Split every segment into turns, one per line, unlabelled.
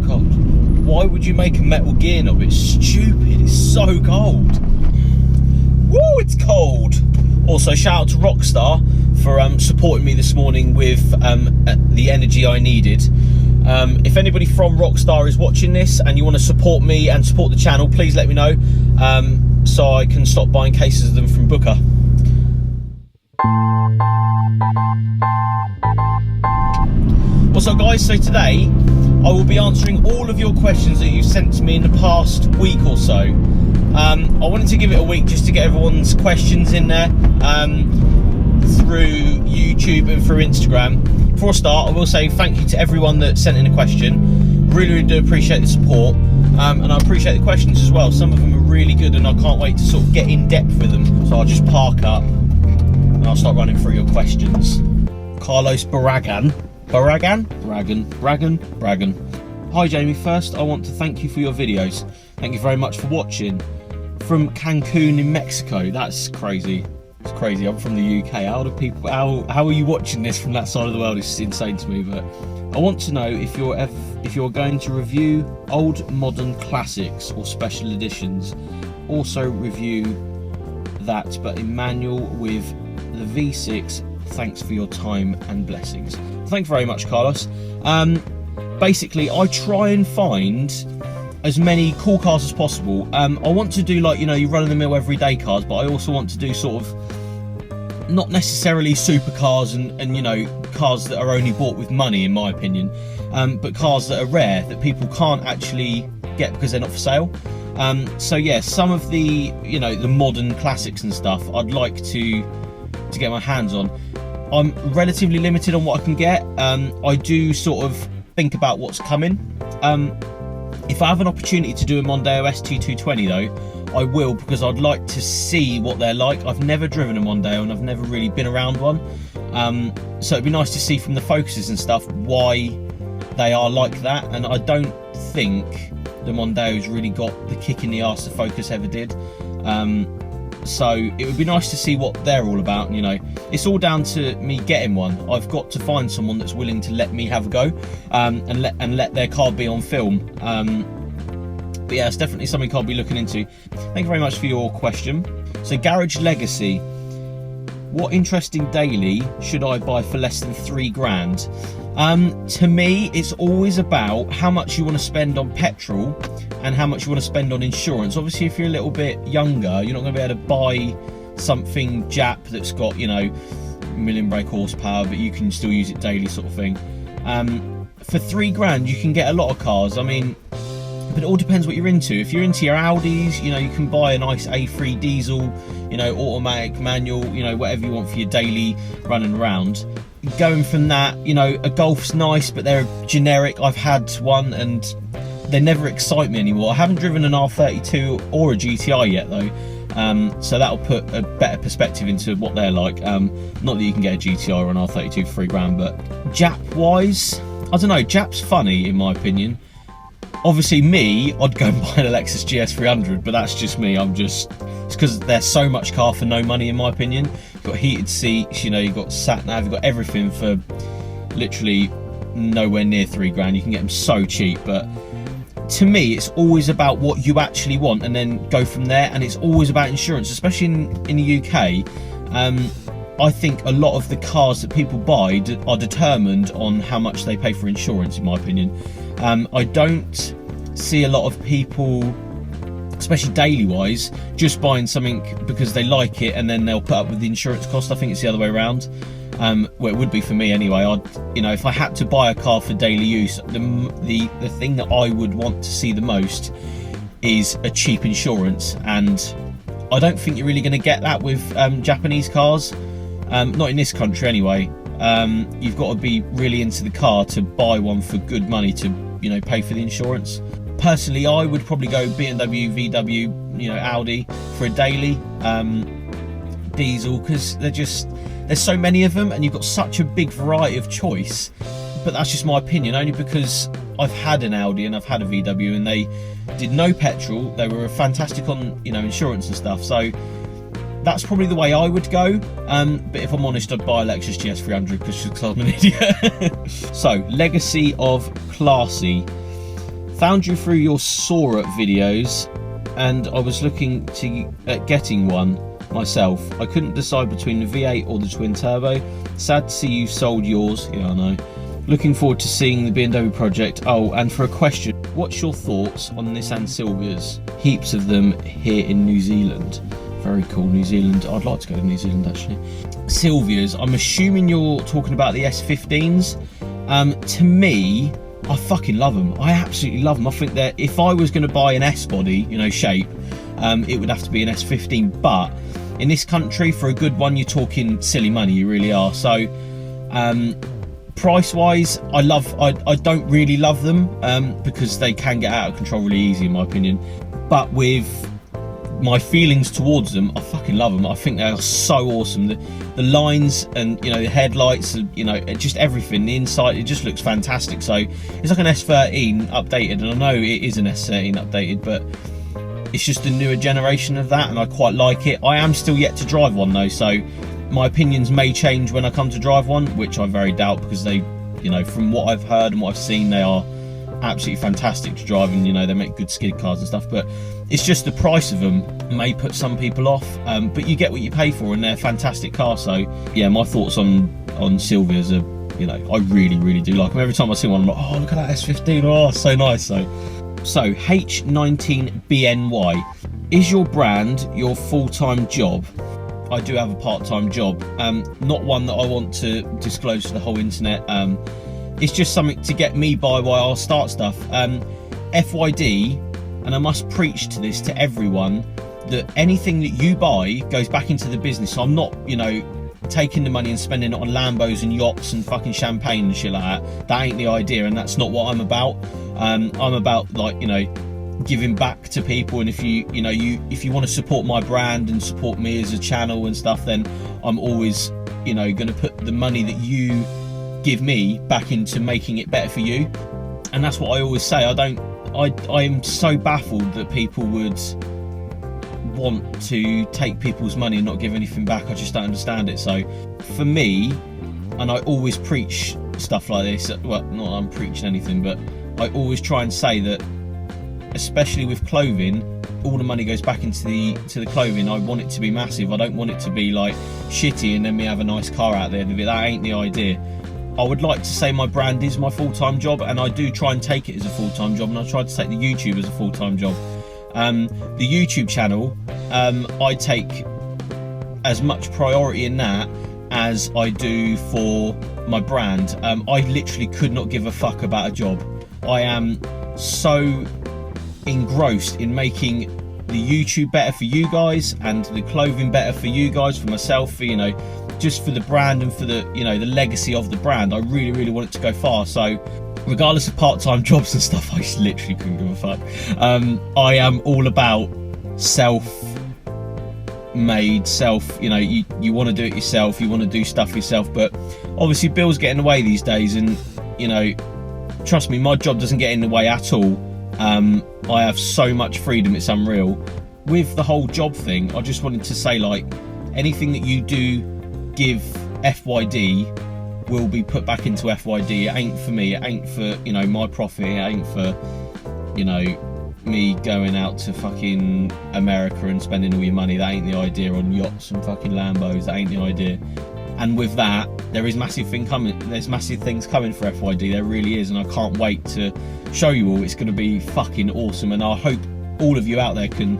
cold. Why would you make a metal gear knob? It's stupid. It's so cold. Woo, it's cold. Also, shout out to Rockstar for supporting me this morning with the energy I needed. If anybody from Rockstar is watching this and you want to support me and support the channel, please let me know so I can stop buying cases of them from Booker. What's up, guys? So today I will be answering all of your questions that you've sent to me in the past week or so. I wanted to give it a week just to get everyone's questions in there through YouTube and through Instagram. Before I start, I will say thank you to everyone that sent in a question. Really do appreciate the support, and I appreciate the questions as well. Some of them are really good and I can't wait to sort of get in depth with them. So I'll just park up and I'll start running through your questions. Carlos Barragan. Hi Jamie, first I want to thank you for your videos. Thank you very much for watching. From Cancun in Mexico. That's crazy. It's crazy. I'm from the UK. How are you watching this from that side of the world? It's insane to me. But I want to know if you're going to review old modern classics or special editions. Also review that, but in manual with the V6. Thanks for your time and blessings. Thank you very much, Carlos. Basically, I try and find as many cool cars as possible. I want to do, like, you know, your run-of-the-mill everyday cars, but I also want to do sort of not necessarily supercars and you know, cars that are only bought with money, in my opinion, but cars that are rare, that people can't actually get because they're not for sale. So yeah, some of the, you know, the modern classics and stuff I'd like to get my hands on. I'm relatively limited on what I can get. I do sort of think about what's coming. If I have an opportunity to do a Mondeo ST220 though, I will, because I'd like to see what they're like. I've never driven a Mondeo and I've never really been around one. So it'd be nice to see from the focuses and stuff why they are like that. And I don't think the Mondeo's really got the kick in the arse the Focus ever did. So it would be nice to see what they're all about. You know, it's all down to me getting one. I've got to find someone that's willing to let me have a go, and let their car be on film. But yeah, it's definitely something I'll be looking into. Thank you very much for your question. So Garage Legacy, what interesting daily should I buy for less than £3 grand? To me, it's always about how much you want to spend on petrol and how much you want to spend on insurance. Obviously, if you're a little bit younger, you're not going to be able to buy something Jap that's got, you know, million brake horsepower, but you can still use it daily, sort of thing. For £3 grand, you can get a lot of cars. I mean, but it all depends what you're into. If you're into your Audis, you know, you can buy a nice A3 diesel, you know, automatic, manual, you know, whatever you want for your daily running around. Going from that, you know, a Golf's nice, but they're generic. I've had one and they never excite me anymore. I haven't driven an R32 or a GTI yet though, so that'll put a better perspective into what they're like. Not that you can get a GTI or an R32 for £3 grand, but Jap wise, I don't know, Jap's funny in my opinion. Obviously me, I'd go and buy an Lexus GS300, but that's just me. It's because there's so much car for no money in my opinion. You've got heated seats, you know, you've got sat nav, you've got everything for literally nowhere near £3 grand. You can get them so cheap, but to me it's always about what you actually want and then go from there. And it's always about insurance, especially in the UK. I think a lot of the cars that people buy are determined on how much they pay for insurance, in my opinion. I don't see a lot of people, especially daily wise, just buying something because they like it and then they'll put up with the insurance cost. I think it's the other way around. Well, it would be for me anyway. You know, if I had to buy a car for daily use, the thing that I would want to see the most is a cheap insurance, and I don't think you're really going to get that with Japanese cars. Not in this country anyway. You've got to be really into the car to buy one for good money to, you know, pay for the insurance. Personally, I would probably go BMW, VW, you know, Audi for a daily diesel, because there's so many of them and you've got such a big variety of choice. But that's just my opinion, only because I've had an Audi and I've had a VW and they did no petrol. They were fantastic on, you know, insurance and stuff. So that's probably the way I would go. But if I'm honest, I'd buy a Lexus GS300 because I'm an idiot. So, legacy of classy. Found you through your Sora videos, and I was looking at getting one myself. I couldn't decide between the V8 or the twin turbo. Sad to see you sold yours. Yeah, I know. Looking forward to seeing the BMW project. Oh, and for a question, what's your thoughts on Nissan Silvias? Heaps of them here in New Zealand. Very cool, New Zealand. I'd like to go to New Zealand actually. Silvias, I'm assuming you're talking about the S15s. To me, I fucking love them. I absolutely love them. I think that if I was going to buy an S body, you know, shape, it would have to be an S15. But in this country, for a good one, you're talking silly money. You really are. So, price wise, I don't really love them because they can get out of control really easy, in my opinion. But with my feelings towards them, I fucking love them. I think they are so awesome. The lines and, you know, the headlights, and, you know, just everything, the inside, it just looks fantastic. So it's like an S13 updated, and I know it is an S13 updated, but it's just a newer generation of that, and I quite like it. I am still yet to drive one though, so my opinions may change when I come to drive one, which I very doubt, because they, you know, from what I've heard and what I've seen, they are absolutely fantastic to drive, and, you know, they make good skid cars and stuff. But it's just the price of them may put some people off, but you get what you pay for, and they're a fantastic car. So yeah, my thoughts on Silvias are, you know, I really do like them. Every time I see one, I'm like, oh, look at that S15, oh, so nice. So H19BNY, is your brand your full-time job? I do have a part-time job, not one that I want to disclose to the whole internet. It's just something to get me by while I start stuff. FYD, and I must preach to this to everyone, that anything that you buy goes back into the business. So I'm not, you know, taking the money and spending it on Lambos and yachts and fucking champagne and shit like that. That ain't the idea, and that's not what I'm about. I'm about, like, you know, giving back to people, and if you want to support my brand and support me as a channel and stuff, then I'm always, you know, going to put the money that you give me back into making it better for you. And that's what I always say. I am so baffled that people would want to take people's money and not give anything back. I just don't understand it. So for me, and I always preach stuff like this, well, not that I'm preaching anything, but I always try and say that, especially with clothing, all the money goes back into the clothing. I want it to be massive. I don't want it to be like shitty and then we have a nice car out there. That ain't the idea. I would like to say my brand is my full-time job, and I do try and take it as a full-time job, and I try to take the YouTube as a full-time job. The YouTube channel, I take as much priority in that as I do for my brand. I literally could not give a fuck about a job. I am so engrossed in making the YouTube better for you guys and the clothing better for you guys, for myself, for, you know, just for the brand and for the, you know, the legacy of the brand. I really want it to go far. So regardless of part-time jobs and stuff, I just literally couldn't give a fuck. I am all about self-made, you know, you want to do it yourself, you want to do stuff yourself, but obviously bills get in the way these days, and, you know, trust me, my job doesn't get in the way at all. I have so much freedom, it's unreal. With the whole job thing, I just wanted to say, like, anything that you do give FYD will be put back into FYD. It ain't for me, it ain't for, you know, my profit, it ain't for, you know, me going out to fucking America and spending all your money. That ain't the idea. On yachts and fucking Lambos, that ain't the idea. And with that, there is massive things coming for FYD, there really is, and I can't wait to show you all. It's going to be fucking awesome, and I hope all of you out there can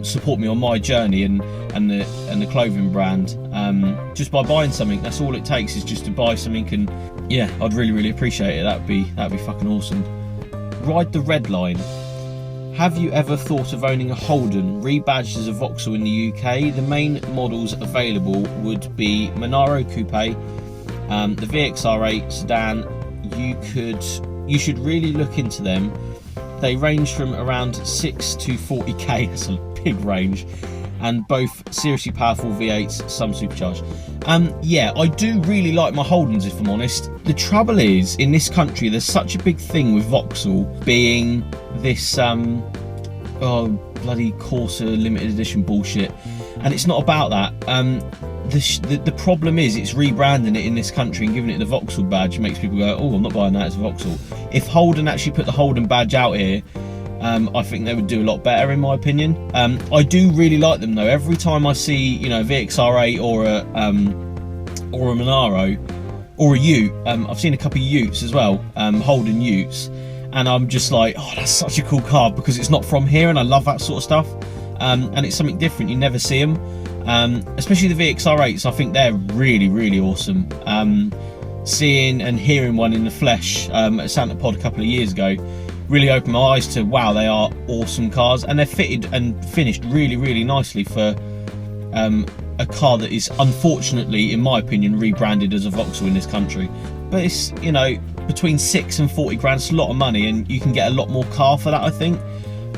support me on my journey and the clothing brand, just by buying something. That's all it takes, is just to buy something, and yeah, I'd really appreciate it. That'd be fucking awesome. Ride the Red Line. Have you ever thought of owning a Holden rebadged as a Vauxhall in the UK? The main models available would be Monaro Coupe, the VXR8 sedan. You should really look into them. They range from around 6 to 40k. That's a big range, and both seriously powerful V8s, some supercharged. Yeah, I do really like my Holdens, if I'm honest. The trouble is, in this country, there's such a big thing with Vauxhall being this bloody Corsa limited edition bullshit, and it's not about that. the problem is it's rebranding it in this country and giving it the Vauxhall badge makes people go, oh, I'm not buying that as a Vauxhall. If Holden actually put the Holden badge out here, I think they would do a lot better, in my opinion. I do really like them though. Every time I see, you know, a VXR8 or a Monaro or a Ute, I've seen a couple of Utes as well, Holden Utes, and I'm just like, oh, that's such a cool car, because it's not from here, and I love that sort of stuff. And it's something different. You never see them, especially the VXR8s. I think they're really, really awesome. Seeing and hearing one in the flesh at Santa Pod a couple of years ago really opened my eyes to, wow, they are awesome cars, and they're fitted and finished really, really nicely for a car that is, unfortunately, in my opinion, rebranded as a Vauxhall in this country. But it's, you know, between 6 and 40 grand, it's a lot of money, and you can get a lot more car for that, I think.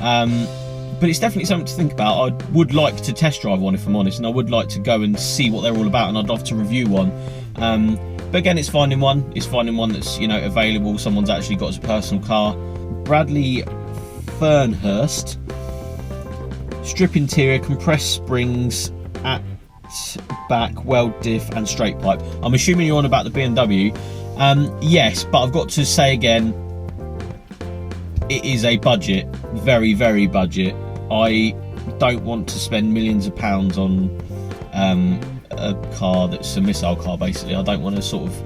But it's definitely something to think about. I would like to test drive one, if I'm honest, and I would like to go and see what they're all about, and I'd love to review one. But again, it's finding one. It's finding one that's, you know, available. Someone's actually got as a personal car. Bradley Fernhurst. Strip interior, compressed springs, at back, weld diff and straight pipe. I'm assuming you're on about the BMW. Yes, but I've got to say again, it is a budget, very, very budget. I don't want to spend millions of pounds on a car that's a missile car, basically. I don't want to sort of,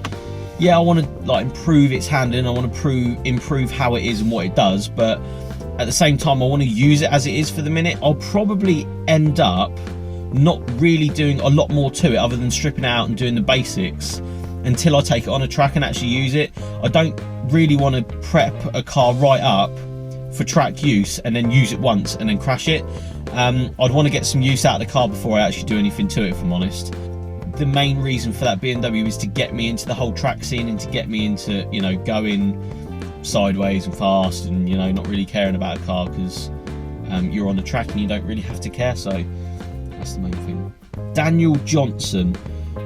yeah, I want to like improve its handling, I want to improve how it is and what it does, but at the same time I want to use it as it is for the minute. I'll probably end up not really doing a lot more to it other than stripping it out and doing the basics until I take it on a track and actually use it. I don't really want to prep a car right up for track use and then use it once and then crash it. I'd want to get some use out of the car before I actually do anything to it, if I'm honest. The main reason for that BMW is to get me into the whole track scene and to get me into, you know, going sideways and fast and, you know, not really caring about a car, because you're on the track and you don't really have to care, so that's the main thing. Daniel Johnson.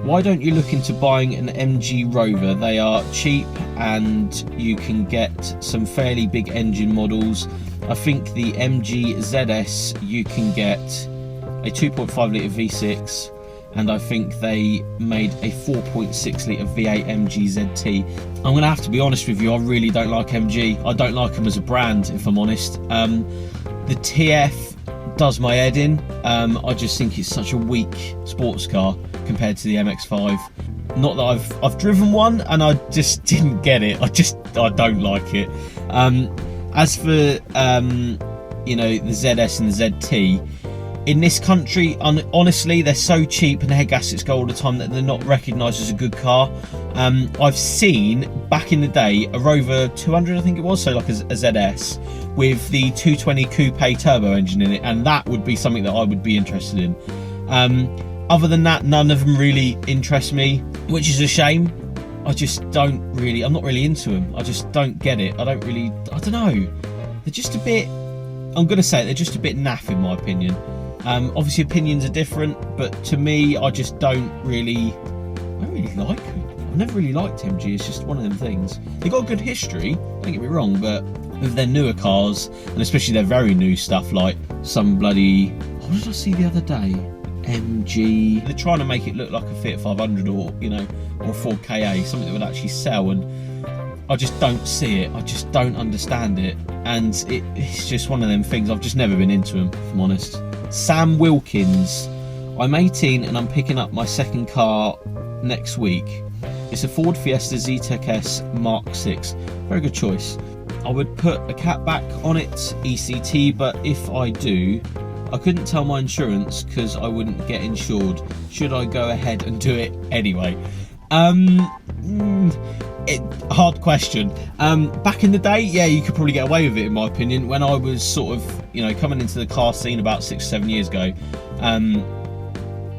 Why don't you look into buying an MG Rover? They are cheap and you can get some fairly big engine models. I think the MG ZS you can get a 2.5 litre V6, and I think they made a 4.6 litre V8 MG ZT. I'm going to have to be honest with you, I really don't like MG. I don't like them as a brand, if I'm honest. The TF does my head in. I just think it's such a weak sports car compared to the MX-5. Not that I've driven one and I just didn't get it. I don't like it. As for you know, the ZS and the ZT, in this country, honestly, they're so cheap and the head gaskets go all the time that they're not recognised as a good car. I've seen back in the day a Rover 200, I think it was, so like a ZS with the 220 coupe turbo engine in it, and that would be something that I would be interested in. Other than that, none of them really interest me, which is a shame. I just don't really, I'm not really into them. I just don't get it. I don't know. They're just a bit, I'm going to say it, they're just a bit naff in my opinion. Obviously opinions are different, but to me, I just don't really like them. I've never really liked MG, it's just one of them things. They've got a good history, don't get me wrong, but with their newer cars, and especially their very new stuff, like some bloody, what did I see the other day? MG. They're trying to make it look like a Fiat 500 or, you know, or a 4KA, something that would actually sell, and I just don't see it. I just don't understand it, and it's just one of them things. I've just never been into them, if I'm honest. Sam Wilkins. I'm 18 and I'm picking up my second car next week. It's a Ford Fiesta Zetec S Mark 6. Very good choice. I would put a cat back on it, ECT, but if I do, I couldn't tell my insurance because I wouldn't get insured. Should I go ahead and do it anyway? Hard question. Back in the day, yeah, you could probably get away with it, in my opinion. When I was sort of, you know, coming into the car scene about 6 or 7 years ago,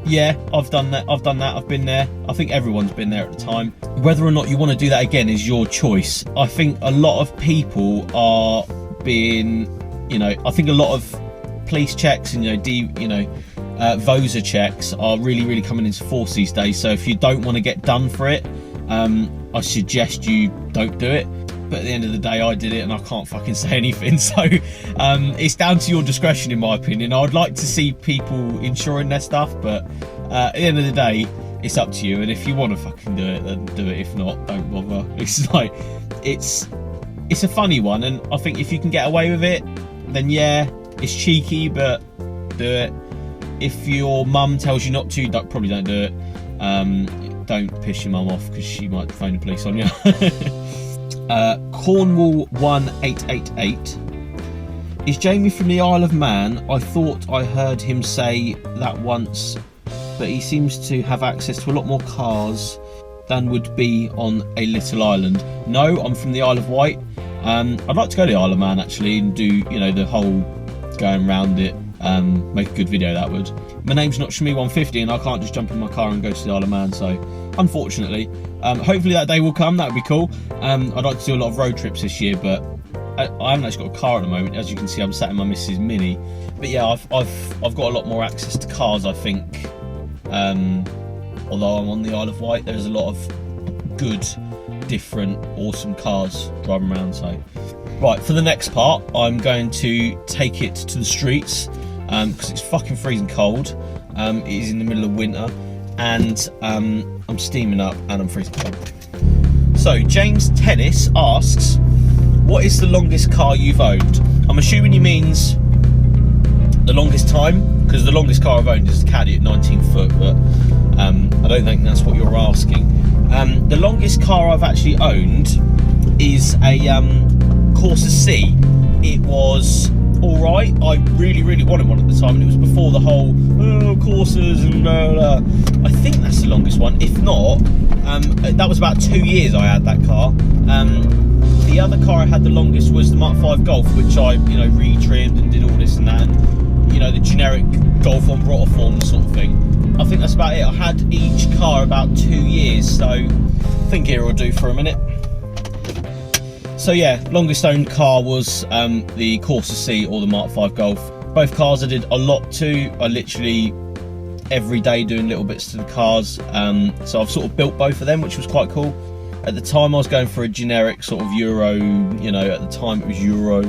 yeah, I've done that. I've been there. I think everyone's been there at the time. Whether or not you want to do that again is your choice. I think a lot of people are being, you know, I think a lot of police checks and, VOSA checks are really coming into force these days. So if you don't want to get done for it, I suggest you don't do it. But at the end of the day, I did it and I can't fucking say anything. So it's down to your discretion, in my opinion. I would like to see people insuring their stuff, but At the end of the day, it's up to you, and if you want to fucking do it, then do it. If not, don't bother. It's like, it's a funny one, and I think if you can get away with it, then yeah, it's cheeky, but do it. If your mum tells you not to, probably don't do it. Don't piss your mum off, because she might phone the police on you. Cornwall 1888. Is Jamie from the Isle of Man? I thought I heard him say that once, but he seems to have access to a lot more cars than would be on a little island. No, I'm from the Isle of Wight. I'd like to go to the Isle of Man actually and do, you know, the whole going around it. Make a good video, that would. My name's not Shmee150 and I can't just jump in my car and go to the Isle of Man, so unfortunately. Hopefully that day will come, that would be cool. I'd like to do a lot of road trips this year, but I haven't actually got a car at the moment. As you can see, I'm sat in my Mrs. Mini. But yeah, I've got a lot more access to cars, I think. Although I'm on the Isle of Wight, there's a lot of good, different, awesome cars driving around. So, right, for the next part, I'm going to take it to the streets because it's fucking freezing cold. It is in the middle of winter, and I'm steaming up and I'm freezing cold. So James Tennis asks, what is the longest car you've owned? I'm assuming he means the longest time, because the longest car I've owned is a Caddy at 19 foot, but I don't think that's what you're asking. The longest car I've actually owned is a Corsa C. It was alright. I really wanted one at the time, and it was before the whole Corsas and blah, blah, blah. I think that's the longest one. If not, that was about 2 years I had that car. The other car I had the longest was the Mark 5 Golf, which I, you know, retrimmed and did all this and that, and, you know, the generic Golf on throttle form sort of thing. I think that's about it. I had each car about 2 years, so I think here will do for a minute. So yeah, longest owned car was the Corsa C or the Mark 5 Golf. Both cars I did a lot to. I literally every day doing little bits to the cars. So I've sort of built both of them, which was quite cool. At the time I was going for a generic sort of Euro, you know, at the time it was Euro,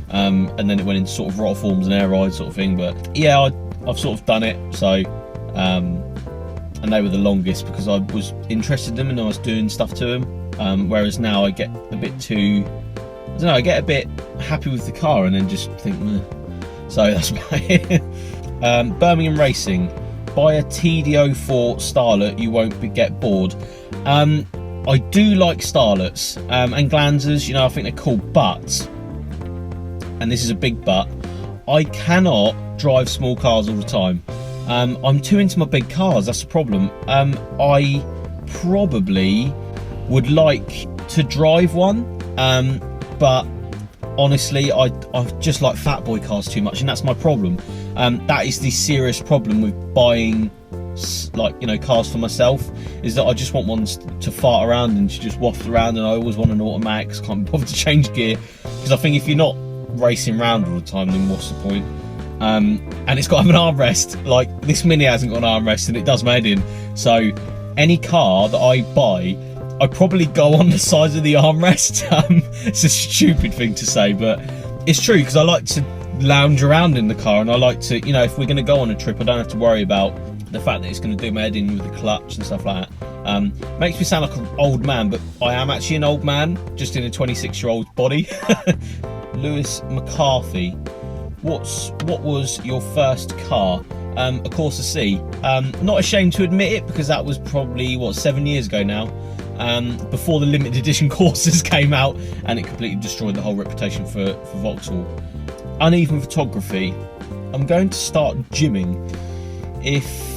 and then it went into sort of throttle forms and air ride sort of thing. But yeah, I've sort of done it. So, and they were the longest because I was interested in them and I was doing stuff to them. Whereas now I get a bit too, I don't know, I get a bit happy with the car and then just think, meh. So that's about it. Birmingham Racing. Buy a TD04 Starlet, you won't get bored. I do like Starlets and Glanzers, you know, I think they're cool, but, and this is a big but, I cannot drive small cars all the time. I'm too into my big cars, that's the problem. I probably would like to drive one, but honestly, I just like fat boy cars too much, and that's my problem. That is the serious problem with buying, like, you know, cars for myself, is that I just want ones to fart around and to just waft around, and I always want an automatic, cause I can't be bothered to change gear, because I think if you're not racing around all the time, then what's the point? And it's got to have an armrest. Like, this Mini hasn't got an armrest and it does my head in, so any car that I buy, I probably go on the size of the armrest. It's a stupid thing to say, but it's true, because I like to lounge around in the car, and I like to, you know, if we're going to go on a trip, I don't have to worry about the fact that it's going to do my head in with the clutch and stuff like that. Makes me sound like an old man, but I am actually an old man, just in a 26-year-old body. Lewis McCarthy, what was your first car? A Corsa C. Not ashamed to admit it, because that was probably, what, 7 years ago now. Before the limited edition Corsas came out, and it completely destroyed the whole reputation for Vauxhall. Uneven photography. I'm going to start gymming, if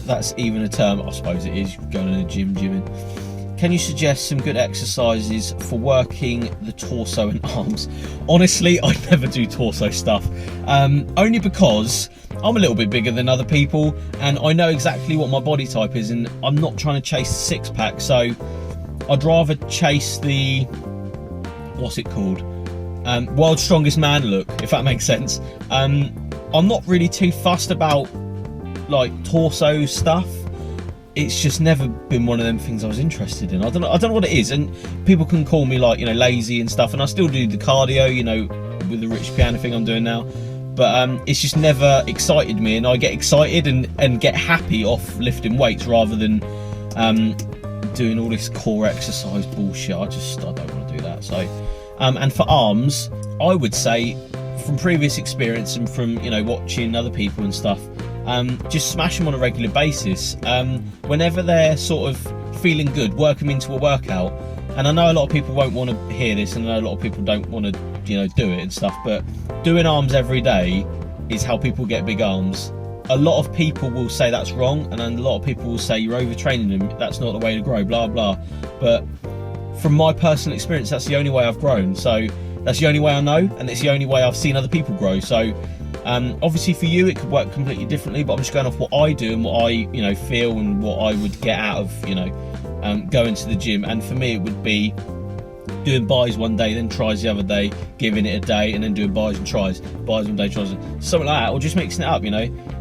that's even a term. I suppose it is, going in a gym, gymming. Can you suggest some good exercises for working the torso and arms? Honestly, I never do torso stuff, only because I'm a little bit bigger than other people, and I know exactly what my body type is, and I'm not trying to chase the six-pack, so I'd rather chase the, what's it called? World's Strongest Man look, if that makes sense. I'm not really too fussed about, like, torso stuff. It's just never been one of them things I was interested in. I don't know what it is, and people can call me, like, you know, lazy and stuff, and I still do the cardio, you know, with the rich piano thing I'm doing now. but it's just never excited me, and I get excited and get happy off lifting weights rather than doing all this core exercise bullshit. I don't want to do that. So and for arms, I would say, from previous experience and from watching other people and stuff, just smash them on a regular basis. Whenever they're sort of feeling good, work them into a workout. And I know a lot of people won't want to hear this, and I know a lot of people don't want to do it and stuff, but doing arms every day is how people get big arms. A lot of people will say that's wrong, and then a lot of people will say you're overtraining them, that's not the way to grow, blah blah. But from my personal experience, that's the only way I've grown. So that's the only way I know, and it's the only way I've seen other people grow. So obviously for you it could work completely differently, but I'm just going off what I do and what I feel and what I would get out of going to the gym. And for me it would be doing buys one day, then tries the other day, giving it a day, and then doing buys and tries, buys one day, tries, something like that, or just mixing it up,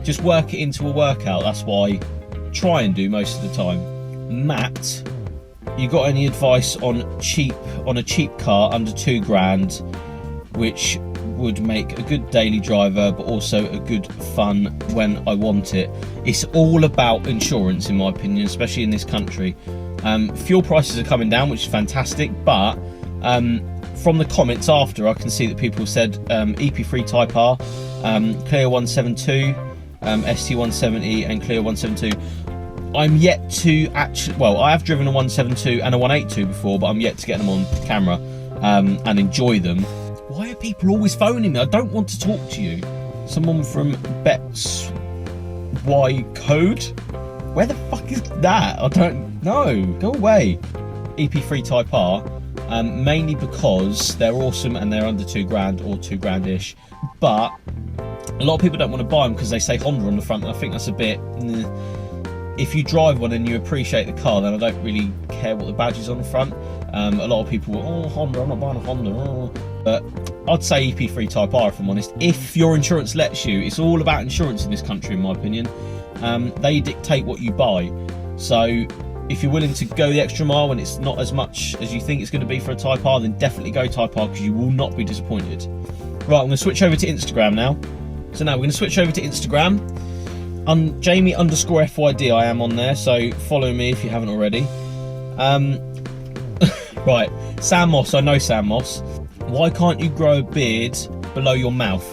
just work it into a workout. That's what I try and do most of the time. Matt, you got any advice on a cheap car under £2,000, which would make a good daily driver but also a good fun when I want it? It's all about insurance, in my opinion, especially in this country. Fuel prices are coming down, which is fantastic, but from the comments after, I can see that people said EP3 Type R, Clear 172, ST170 and Clear 172. I'm yet to actually, well, I have driven a 172 and a 182 before, but I'm yet to get them on camera and enjoy them. Why are people always phoning me? I don't want to talk to you. Someone from Bets Y Code? Where the fuck is that? I don't know. Go away. EP3 Type R, mainly because they're awesome and they're under £2,000 or £2,000-ish. But a lot of people don't want to buy them because they say Honda on the front, and I think that's a bit... If you drive one and you appreciate the car, then I don't really care what the badge is on the front. A lot of people, Honda, I'm not buying a Honda. But I'd say EP3 Type R, if I'm honest. If your insurance lets you, it's all about insurance in this country, in my opinion. They dictate what you buy. So if you're willing to go the extra mile and it's not as much as you think it's going to be for a Type R, then definitely go Type R, because you will not be disappointed. Right, I'm going to switch over to Instagram now. So now we're going to switch over to Instagram. Jamie_FYD, I am on there, so follow me if you haven't already. Right, Sam Moss, I know Sam Moss. Why can't you grow a beard below your mouth?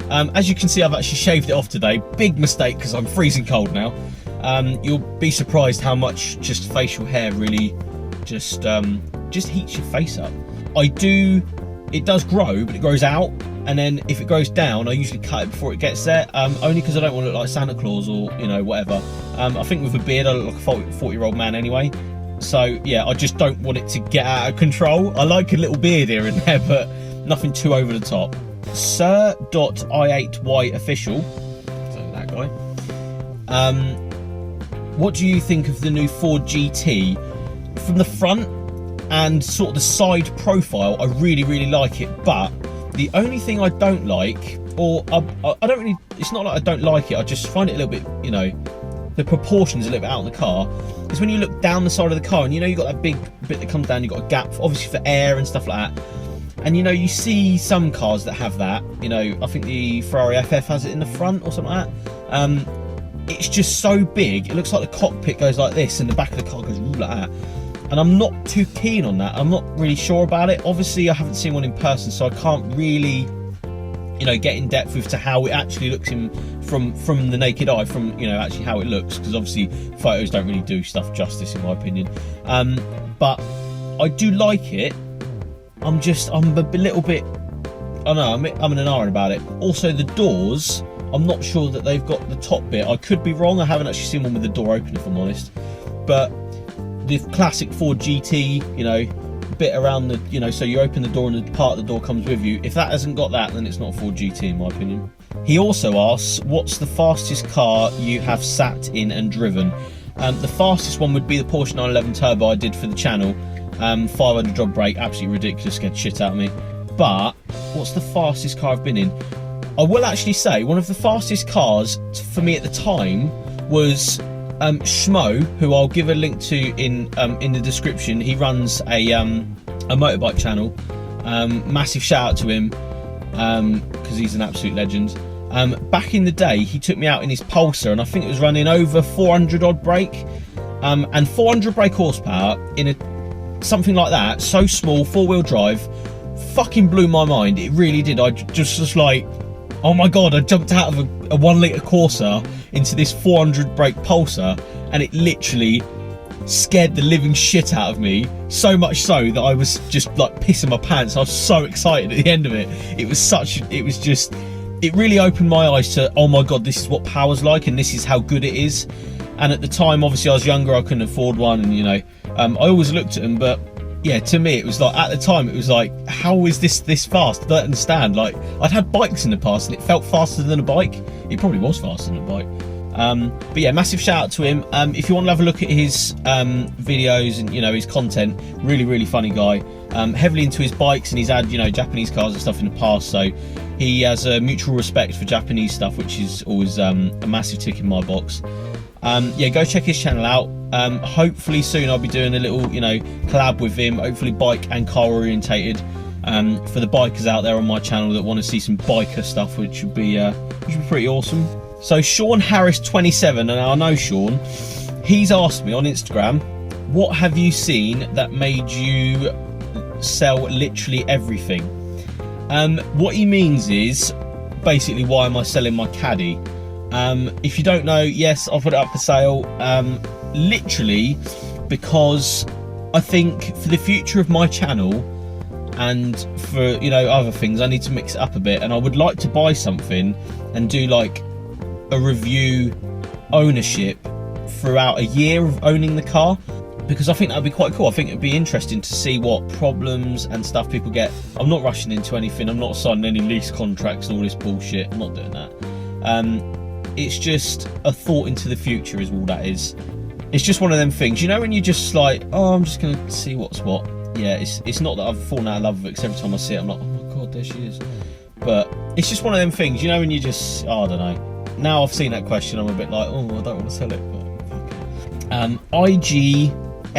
As you can see, I've actually shaved it off today. Big mistake, because I'm freezing cold now. You'll be surprised how much just facial hair really just heats your face up. It does grow, but it grows out, and then if it goes down, I usually cut it before it gets there, only because I don't want to look like Santa Claus or whatever. I think with a beard I look like a 40-year-old man anyway, so yeah, I just don't want it to get out of control. I like a little beard here and there, but nothing too over the top. Sir.I8YOfficial, so that guy, what do you think of the new Ford GT? From the front and sort of the side profile, I really like it, but the only thing I don't like, or I don't really, it's not like I don't like it, I just find it a little bit, the proportions a little bit out in the car, is when you look down the side of the car and you've got that big bit that comes down, you've got a gap obviously for air and stuff like that, and you see some cars that have that, I think the Ferrari FF has it in the front or something like that. It's just so big, it looks like the cockpit goes like this and the back of the car goes like that. And I'm not too keen on that. I'm not really sure about it. Obviously, I haven't seen one in person, so I can't really, get in depth with to how it actually looks from the naked eye, from actually how it looks, because obviously photos don't really do stuff justice, in my opinion. But I do like it. I'm a little bit, I don't know, I'm in an iron about it. Also, the doors, I'm not sure that they've got the top bit. I could be wrong. I haven't actually seen one with the door open, if I'm honest. But the classic Ford GT, bit around the, so you open the door and the part of the door comes with you. If that hasn't got that, then it's not a Ford GT, in my opinion. He also asks, what's the fastest car you have sat in and driven? The fastest one would be the Porsche 911 Turbo I did for the channel. 500 dog brake, absolutely ridiculous, scared shit out of me. But what's the fastest car I've been in? I will actually say one of the fastest cars for me at the time was Schmo, who I'll give a link to in the description. He runs a motorbike channel. Massive shout out to him, because he's an absolute legend. Back in the day, he took me out in his Pulsar, and I think it was running over 400 odd brake, and 400 brake horsepower in a something like that, so small, 4-wheel drive, fucking blew my mind. It really did. I just was like, oh my god, I jumped out of a 1 litre Corsa into this 400 brake Pulsar, and it literally scared the living shit out of me, so much so that I was just like pissing my pants. I was so excited at the end of it. It really opened my eyes to, oh my god, this is what power's like, and this is how good it is. And at the time, obviously I was younger, I couldn't afford one, and you know, I always looked at them, but yeah, to me it was like, at the time it was like, how is this fast? I don't understand. Like, I'd had bikes in the past and it felt faster than a bike. It probably was faster than a bike. But yeah, massive shout out to him. If you want to have a look at his videos and, you know, his content, really funny guy. Heavily into his bikes, and he's had, you know, Japanese cars and stuff in the past, so he has a mutual respect for Japanese stuff, which is always a massive tick in my box. Yeah, go check his channel out. Hopefully soon I'll be doing a little, you know, collab with him, hopefully bike and car orientated, for the bikers out there on my channel that want to see some biker stuff, which would be pretty awesome. So Sean Harris 27, and I know Sean, he's asked me on Instagram, what have you seen that made you sell literally everything? What he means is basically, why am I selling my Caddy? If you don't know, yes, I'll put it up for sale, literally because I think for the future of my channel and for, you know, other things, I need to mix it up a bit, and I would like to buy something and do like a review ownership throughout a year of owning the car, because I think that'd be quite cool. I think it'd be interesting to see what problems and stuff people get. I'm not rushing into anything, I'm not signing any lease contracts and all this bullshit, I'm not doing that. It's just a thought into the future is all that is. It's just one of them things, you know, when you're just like, oh, I'm just gonna see what's what. Yeah, it's not that I've fallen out of love with it, because every time I see it I'm like, oh my god, there she is. But it's just one of them things, you know, when you just, oh, I don't know. Now I've seen that question, I'm a bit like, oh, I don't want to sell it, but fuck it. IG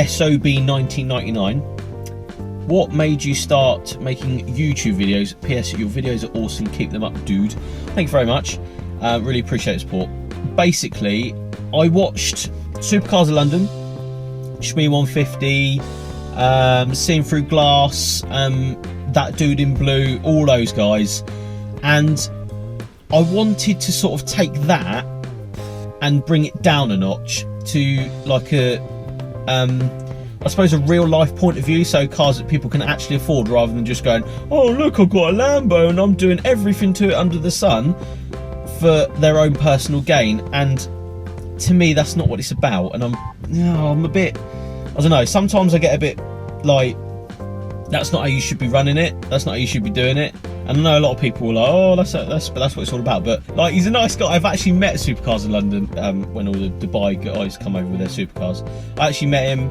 SOB 1999. What made you start making YouTube videos? PS, your videos are awesome, keep them up, dude. Thank you very much. Really appreciate the support. Basically, I watched Supercars of London, Shmee 150, Seeing Through Glass, That Dude in Blue, all those guys, and I wanted to sort of take that and bring it down a notch to like a, I suppose a real life point of view, so cars that people can actually afford, rather than just going, oh look, I've got a Lambo and I'm doing everything to it under the sun for their own personal gain. And to me, that's not what it's about. And I'm a bit, I don't know, sometimes I get a bit like, that's not how you should be running it, that's not how you should be doing it. And I know a lot of people were like, oh, that's what it's all about. But like, he's a nice guy. I've actually met Supercars in London when all the Dubai guys come over with their supercars. I actually met him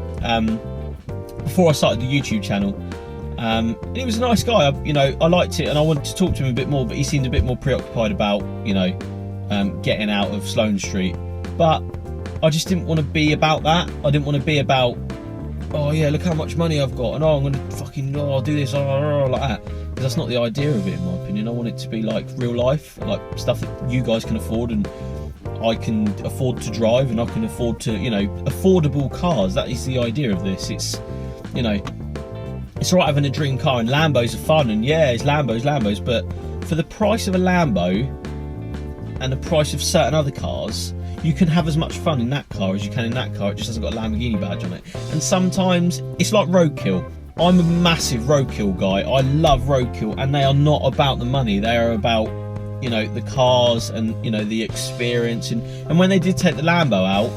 before I started the YouTube channel, and he was a nice guy. I liked it, and I wanted to talk to him a bit more. But he seemed a bit more preoccupied about, getting out of Sloane Street. But I just didn't want to be about that. I didn't want to be about, oh yeah, look how much money I've got, and oh, I'm gonna fucking, I'll do this, like that. Because that's not the idea of it, in my opinion. I want it to be like real life, like stuff that you guys can afford and I can afford to drive, and I can afford to, affordable cars. That is the idea of this. It's, it's all right having a dream car, and Lambos are fun, and yeah, it's Lambos, but for the price of a Lambo and the price of certain other cars, you can have as much fun in that car as you can in that car. It just hasn't got a Lamborghini badge on it. And sometimes it's like roadkill. I'm a massive roadkill guy. I love roadkill, and they are not about the money. They are about, the cars and, the experience. And when they did take the Lambo out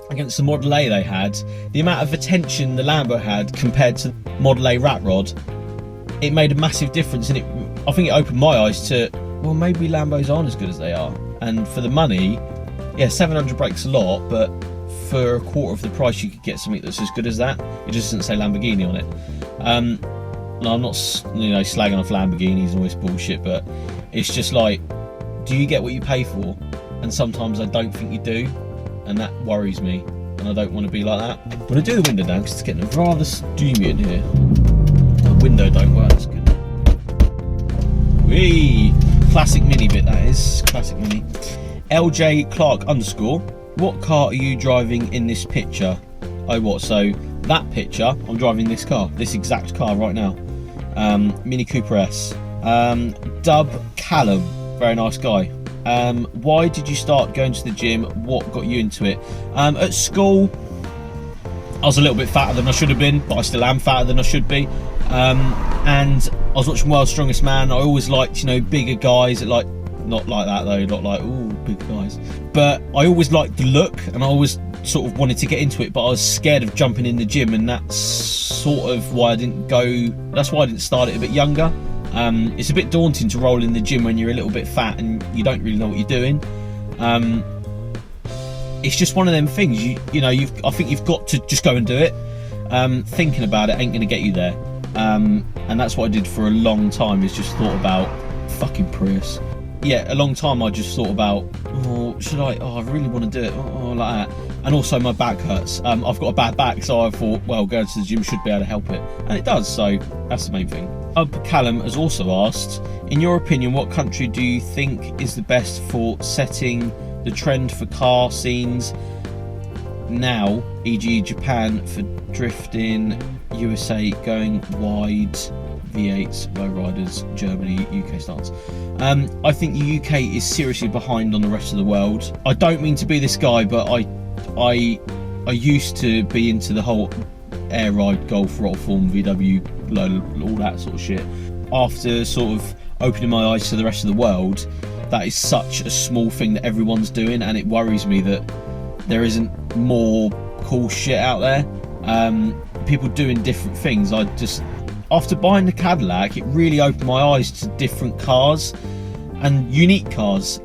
against the Model A they had, the amount of attention the Lambo had compared to Model A Rat Rod, it made a massive difference. And I think it opened my eyes to, well, maybe Lambos aren't as good as they are. And for the money, yeah, 700 brakes a lot, but for a quarter of the price you could get something that's as good as that. It just doesn't say Lamborghini on it. No, I'm not, slagging off Lamborghinis and all this bullshit, but it's just like, do you get what you pay for? And sometimes I don't think you do, and that worries me, and I don't want to be like that. I'm going to do the window down because it's getting rather steamy in here. The window don't work, that's good. Whee! Classic Mini bit, that is. Classic Mini. LJ Clark _. What car are you driving in this picture? Oh, what? So that picture, I'm driving this car, this exact car right now. Mini Cooper S. Dub Callum, very nice guy. Why did you start going to the gym? What got you into it? At school, I was a little bit fatter than I should have been, but I still am fatter than I should be. And I was watching World's Strongest Man. I always liked, you know, bigger guys. Like, not like that though, not like, ooh, big guys. But I always liked the look, and I always sort of wanted to get into it, but I was scared of jumping in the gym, and that's sort of why I didn't go. That's why I didn't start it a bit younger. It's a bit daunting to roll in the gym when you're a little bit fat and you don't really know what you're doing. It's just one of them things. You know, I think you've got to just go and do it. Thinking about it ain't going to get you there. And that's what I did for a long time. Is just thought about fucking Prius. Yeah, a long time I just thought about, oh, should I? Oh, I really want to do it. Oh, like that. And also my back hurts. I've got a bad back, so I thought, well, going to the gym should be able to help it, and it does. So that's the main thing. Callum has also asked, in your opinion, what country do you think is the best for setting the trend for car scenes now, e.g. Japan for drifting, USA going wide, V8s, lowriders, Germany, UK stance. I think the UK is seriously behind on the rest of the world. I don't mean to be this guy, but I used to be into the whole air ride, Golf, throttle form, VW, all that sort of shit. After sort of opening my eyes to the rest of the world, that is such a small thing that everyone's doing, and it worries me that there isn't more cool shit out there. People doing different things. After buying the Cadillac, it really opened my eyes to different cars and unique cars.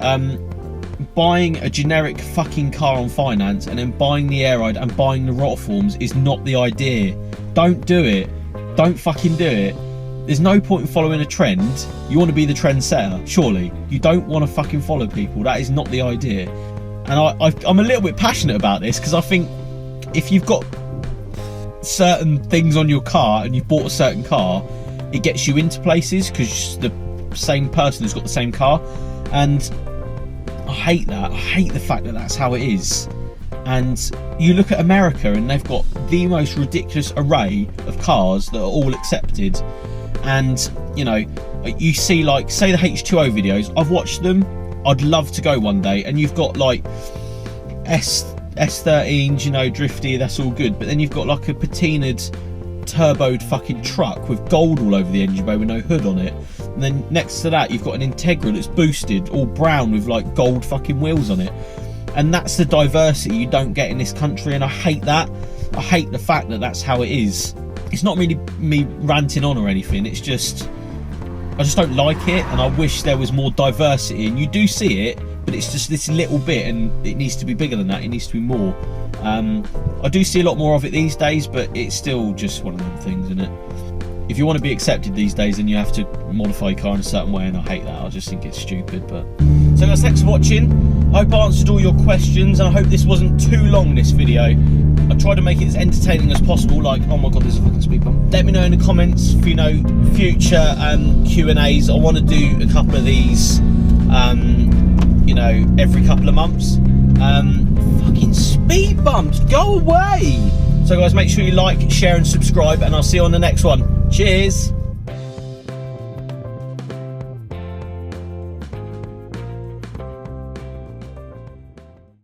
Buying a generic fucking car on finance and then buying the air ride and buying the rotor forms is not the idea. Don't do it. Don't fucking do it. There's no point in following a trend. You want to be the trendsetter, surely. You don't want to fucking follow people. That is not the idea. And I'm a little bit passionate about this, because I think if you've got certain things on your car and you've bought a certain car, it gets you into places because the same person has got the same car. And I hate that. I hate the fact that that's how it is. And you look at America and they've got the most ridiculous array of cars that are all accepted. And, you know, you see, like, say the H2O videos, I've watched them. I'd love to go one day. And you've got like S13s, you know, drifty, that's all good. But then you've got like a patinaed, turboed fucking truck with gold all over the engine bay with no hood on it. And then next to that, you've got an Integra that's boosted, all brown with like gold fucking wheels on it. And that's the diversity you don't get in this country, and I hate that. I hate the fact that that's how it is. It's not really me ranting on or anything, it's just, I just don't like it, and I wish there was more diversity. And you do see it, but it's just this little bit, and it needs to be bigger than that. It needs to be more. I do see a lot more of it these days, but it's still just one of them things, isn't it? If you want to be accepted these days, then you have to modify your car in a certain way, and I hate that. I just think it's stupid. But so guys, thanks for watching. I hope I answered all your questions, and I hope this wasn't too long, this video. I tried to make it as entertaining as possible. Like, oh my god, there's a fucking speed bump. Let me know in the comments for, you know, future Q&As. I want to do a couple of these, you know, every couple of months. Fucking speed bumps, go away. So guys, make sure you like, share and subscribe, and I'll see you on the next one. Cheers.